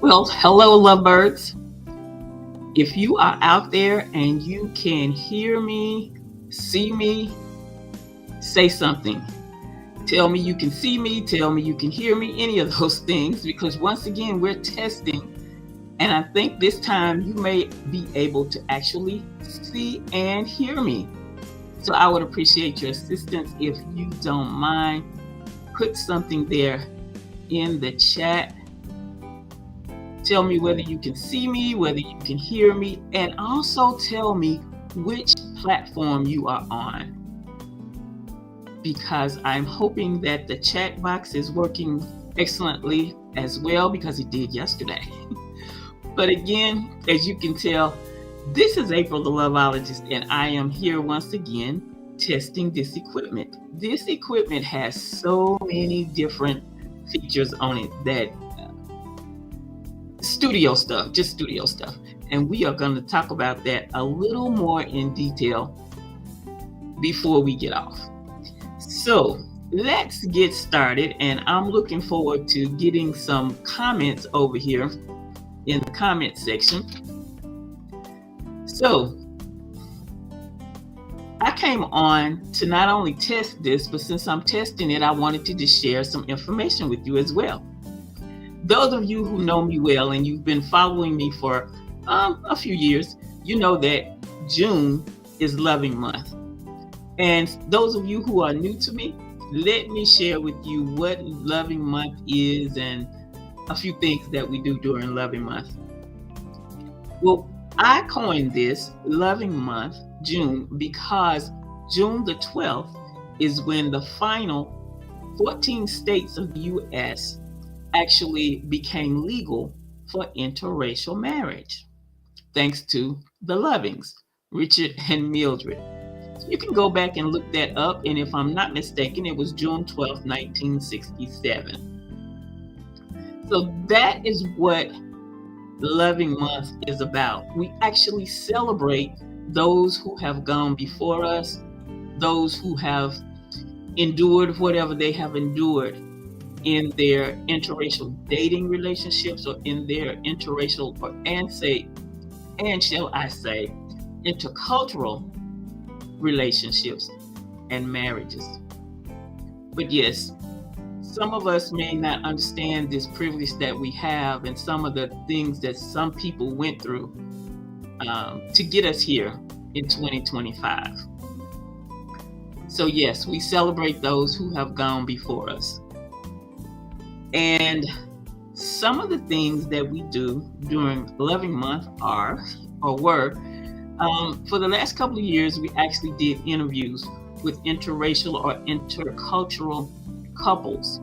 Well, hello, lovebirds. If you are out there and you can hear me, see me, say something. Tell me you can see me, tell me you can hear me, any of those things, because once again, we're testing. And I think this time you may be able to actually see and hear me. So I would appreciate your assistance if you don't mind. Put something there in the chat. Tell me whether you can see me, whether you can hear me, and also tell me which platform you are on. Because I'm hoping that the chat box is working excellently as well, because it did yesterday. But again, as you can tell, this is April the Loveologist, and I am here once again testing this equipment. This equipment has so many different features on it that studio stuff, just studio stuff. And we are going to talk about that a little more in detail before we get off. So let's get started, and I'm looking forward to getting some comments over here in the comment section. So I came on to not only test this, but since I'm testing it, I wanted to just share some information with you as well. Those of you who know me well and you've been following me for a few years, you know that June is Loving Month. And those of you who are new to me, let me share with you what Loving Month is and a few things that we do during Loving Month. Well, I coined this Loving Month, June, because June the 12th is when the final 14 states of the U.S. actually became legal for interracial marriage, thanks to the Lovings, Richard and Mildred. So you can go back and look that up, and if I'm not mistaken, it was June 12th, 1967. So that is what Loving Month is about. We actually celebrate those who have gone before us, those who have endured whatever they have endured in their interracial dating relationships, or in their interracial, shall I say, intercultural relationships and marriages. But yes, some of us may not understand this privilege that we have, and some of the things that some people went through to get us here in 2025. So yes, we celebrate those who have gone before us. And some of the things that we do during Loving Month were, for the last couple of years, we actually did interviews with interracial or intercultural couples.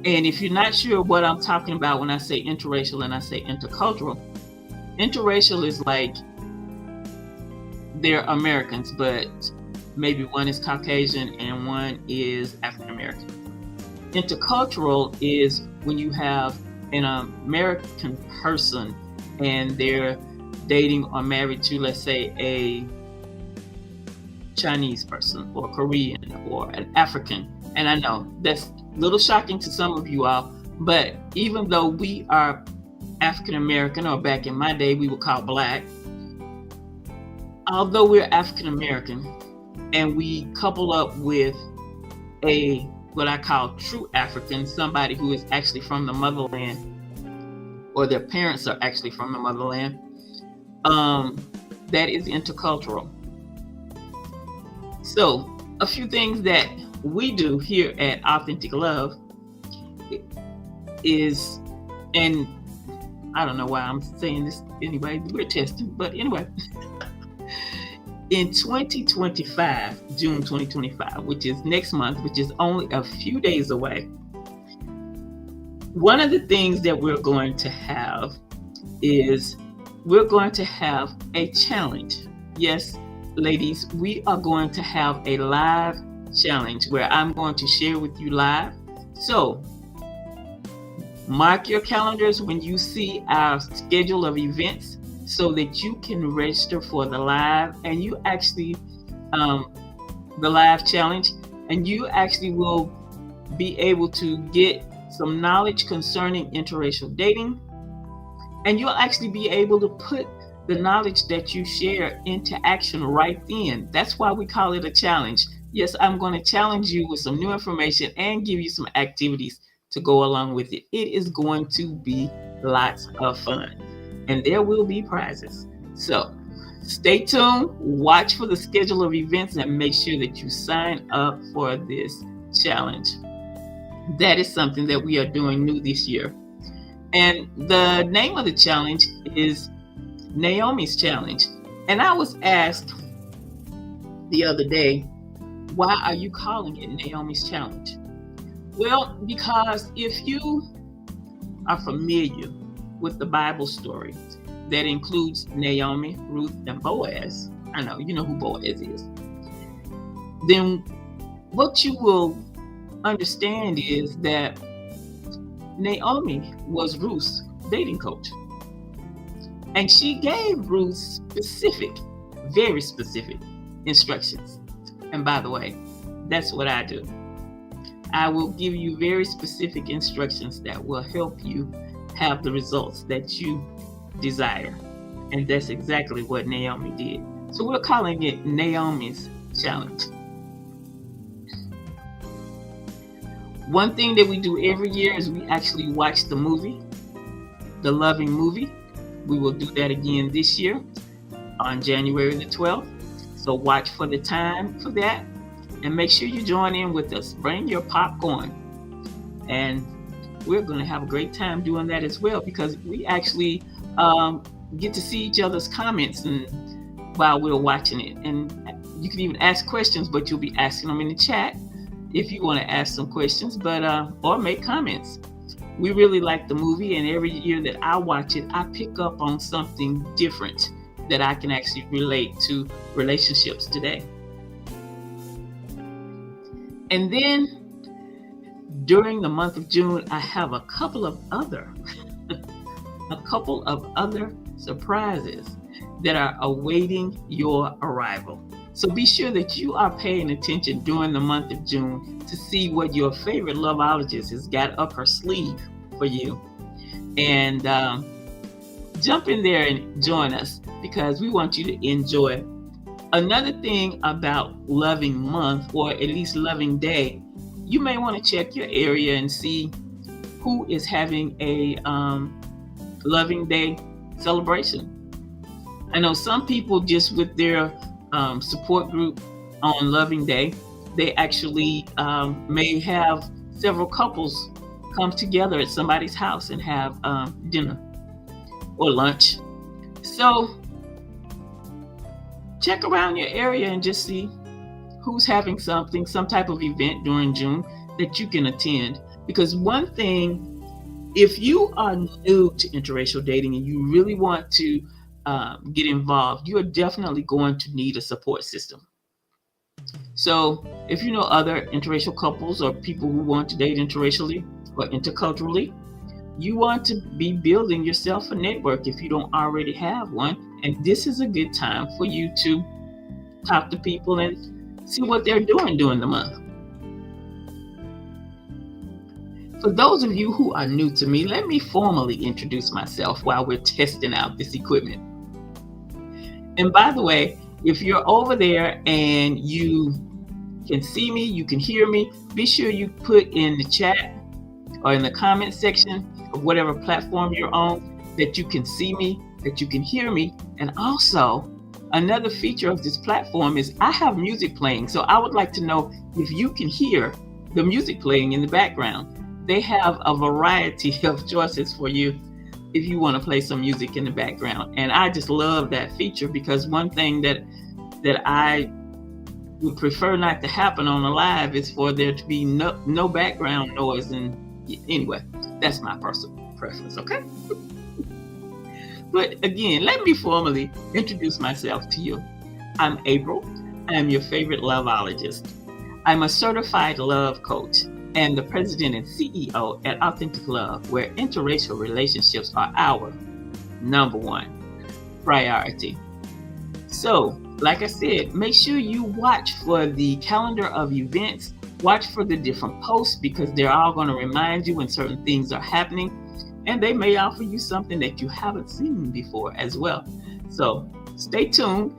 And if you're not sure what I'm talking about when I say interracial and I say intercultural is like they're Americans, but maybe one is Caucasian and one is African American. Intercultural is when you have an American person and they're dating or married to, let's say, a Chinese person or Korean or an African. And I know that's a little shocking to some of you all, but even though we are African American, or back in my day we were called Black, although we're African American and we couple up with what I call true African, somebody who is actually from the motherland, or their parents are actually from the motherland, that is intercultural. So a few things that we do here at Authentic Love is, and I don't know why I'm saying this anyway, we're testing, but anyway, in 2025, June 2025, which is next month, which is only a few days away, one of the things that we're going to have is we're going to have a challenge. Yes, ladies, we are going to have a live challenge where I'm going to share with you live. So mark your calendars when you see our schedule of events, so that you can register for the live, and you actually the live challenge, and you actually will be able to get some knowledge concerning interracial dating, And you'll actually be able to put the knowledge that you share into action right then. That's why we call it a challenge. Yes, I'm going to challenge you with some new information and give you some activities to go along with it. It is going to be lots of fun, and there will be prizes. So stay tuned, watch for the schedule of events, and make sure that you sign up for this challenge. That is something that we are doing new this year. And the name of the challenge is Naomi's Challenge. And I was asked the other day, why are you calling it Naomi's Challenge? Well, because if you are familiar with the Bible story that includes Naomi, Ruth, and Boaz, I know you know who Boaz is, then what you will understand is that Naomi was Ruth's dating coach. And she gave Ruth specific, very specific instructions. And by the way, that's what I do. I will give you very specific instructions that will help you have the results that you desire. And that's exactly what Naomi did. So we're calling it Naomi's Challenge. One thing that we do every year is we actually watch the movie, the Loving movie. We will do that again this year on January the 12th. So watch for the time for that, and make sure you join in with us. Bring your popcorn, and we're going to have a great time doing that as well, because we actually get to see each other's comments and while we're watching it. And you can even ask questions, but you'll be asking them in the chat if you want to ask some questions, but or make comments. We really like the movie, and every year that I watch it, I pick up on something different that I can actually relate to relationships today. And then during the month of June, I have a couple of other surprises that are awaiting your arrival. So be sure that you are paying attention during the month of June to see what your favorite loveologist has got up her sleeve for you. And jump in there and join us, because we want you to enjoy. Another thing about Loving Month, or at least Loving Day, you may want to check your area and see who is having a Loving Day celebration. I know some people just with their support group on Loving Day, they actually may have several couples come together at somebody's house and have dinner or lunch. So check around your area and just see who's having some type of event during June that you can attend. Because one thing, if you are new to interracial dating and you really want to get involved, you are definitely going to need a support system. So if you know other interracial couples or people who want to date interracially or interculturally, you want to be building yourself a network if you don't already have one. And this is a good time for you to talk to people and see what they're doing during the month. For those of you who are new to me, let me formally introduce myself while we're testing out this equipment. And by the way, if you're over there and you can see me, you can hear me, be sure you put in the chat or in the comment section of whatever platform you're on that you can see me, that you can hear me. And also, another feature of this platform is I have music playing. So I would like to know if you can hear the music playing in the background. They have a variety of choices for you if you want to play some music in the background. And I just love that feature, because one thing that I would prefer not to happen on a live is for there to be no background noise. And anyway, that's my personal preference, okay? But again, let me formally introduce myself to you. I'm April. I am your favorite loveologist. I'm a certified love coach and the president and CEO at Authentic Love, where interracial relationships are our number one priority. So, like I said, make sure you watch for the calendar of events, watch for the different posts, because they're all going to remind you when certain things are happening. and they may offer you something that you haven't seen before as well. So stay tuned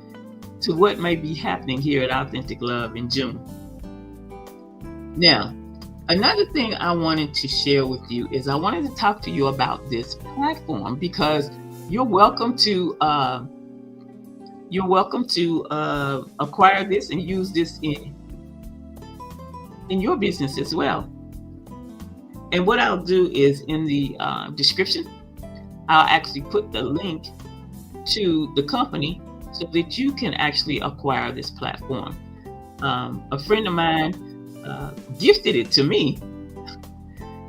to what may be happening here at Authentic Love in June. Now, another thing I wanted to share with you is I wanted to talk to you about this platform, because you're welcome to acquire this and use this in your business as well. And what I'll do is in the description, I'll actually put the link to the company so that you can actually acquire this platform. A friend of mine gifted it to me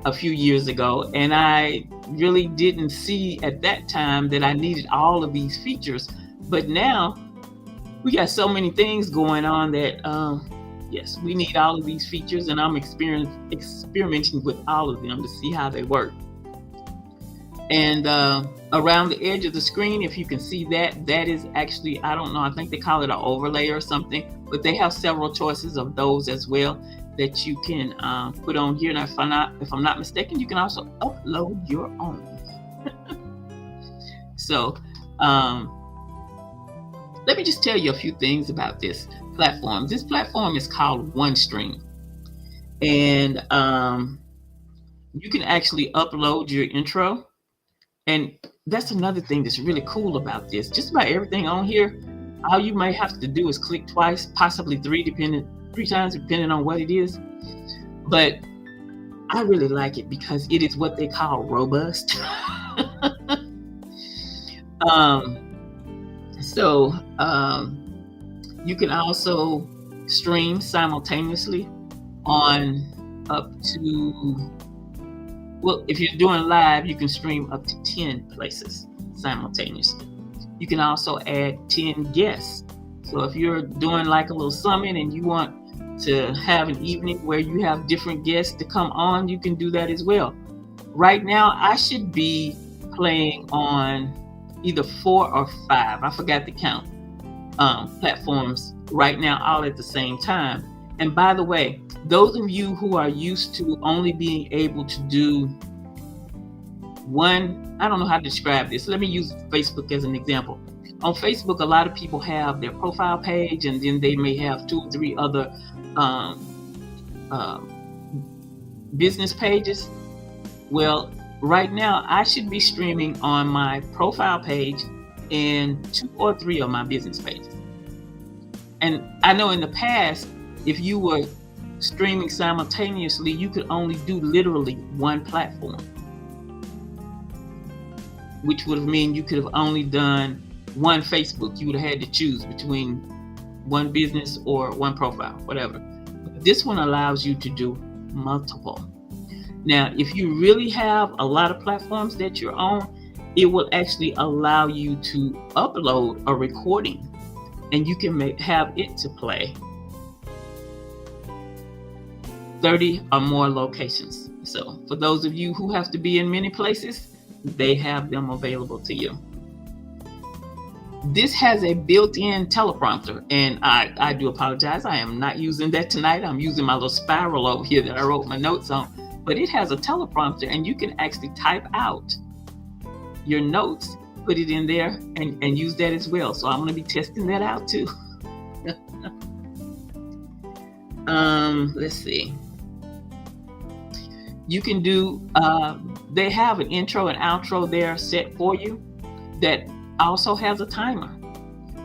a few years ago, and I really didn't see at that time that I needed all of these features. But now we got so many things going on that yes, we need all of these features, and I'm experimenting with all of them to see how they work. And around the edge of the screen, if you can see that is actually, I don't know, I think they call it an overlay or something, but they have several choices of those as well that you can put on here. Now, if I'm not mistaken, you can also upload your own. So let me just tell you a few things about this platform. This platform is called OneStream, and you can actually upload your intro. And that's another thing that's really cool about this. Just about everything on here, all you may have to do is click twice, possibly three times, depending on what it is. But I really like it because it is what they call robust. You can also stream simultaneously on up to, well, if you're doing live, you can stream up to 10 places simultaneously. You can also add 10 guests. So if you're doing like a little summit and you want to have an evening where you have different guests to come on, you can do that as well. Right now, I should be playing on either 4 or 5, I forgot the count, platforms right now, all at the same time. And by the way, those of you who are used to only being able to do one, I don't know how to describe this. Let me use Facebook as an example. On Facebook, a lot of people have their profile page, and then they may have 2 or 3 other business pages. Well, right now, I should be streaming on my profile page and 2 or 3 of my business pages. And I know in the past, if you were streaming simultaneously, you could only do literally one platform, which would have mean you could have only done one Facebook. You would have had to choose between one business or one profile, whatever. This one allows you to do multiple. Now, if you really have a lot of platforms that you're on, it will actually allow you to upload a recording, and you can have it to play 30 or more locations. So for those of you who have to be in many places, they have them available to you. This has a built-in teleprompter, and I do apologize. I am not using that tonight. I'm using my little spiral over here that I wrote my notes on, but it has a teleprompter, and you can actually type out your notes, put it in there, and use that as well. So I'm going to be testing that out too. Let's see. You can do, they have an intro and outro there set for you that also has a timer,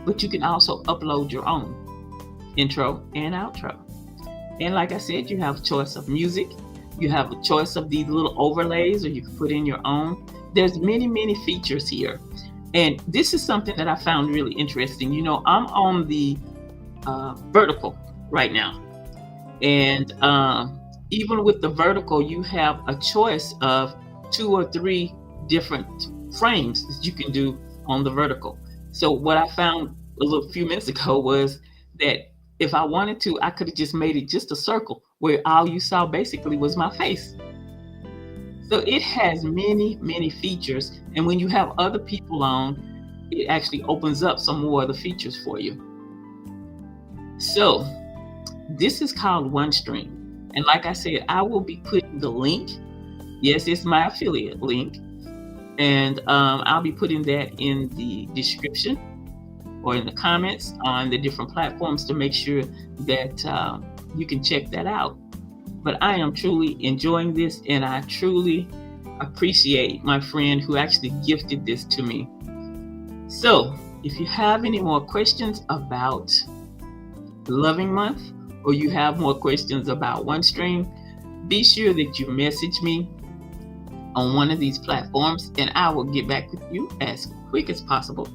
but you can also upload your own intro and outro. And like I said, you have a choice of music. You have a choice of these little overlays, or you can put in your own. There's many, many features here. And this is something that I found really interesting. You know, I'm on the vertical right now. And even with the vertical, you have a choice of 2 or 3 different frames that you can do on the vertical. So what I found a few minutes ago was that if I wanted to, I could have just made it just a circle where all you saw basically was my face. So it has many, many features. And when you have other people on, it actually opens up some more of the features for you. So this is called OneStream. And like I said, I will be putting the link. Yes, it's my affiliate link And I'll be putting that in the description or in the comments on the different platforms to make sure that you can check that out. But I am truly enjoying this, and I truly appreciate my friend who actually gifted this to me. So if you have any more questions about Loving Month, or you have more questions about OneStream, be sure that you message me on one of these platforms, and I will get back with you as quick as possible.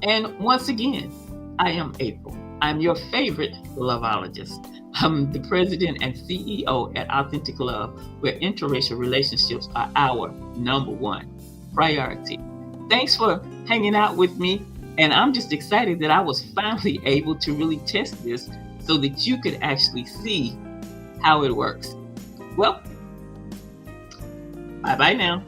And once again, I am April. I'm your favorite loveologist. I'm the president and CEO at Authentic Love, where interracial relationships are our #1 priority. Thanks for hanging out with me, and I'm just excited that I was finally able to really test this so that you could actually see how it works. Well, bye-bye now.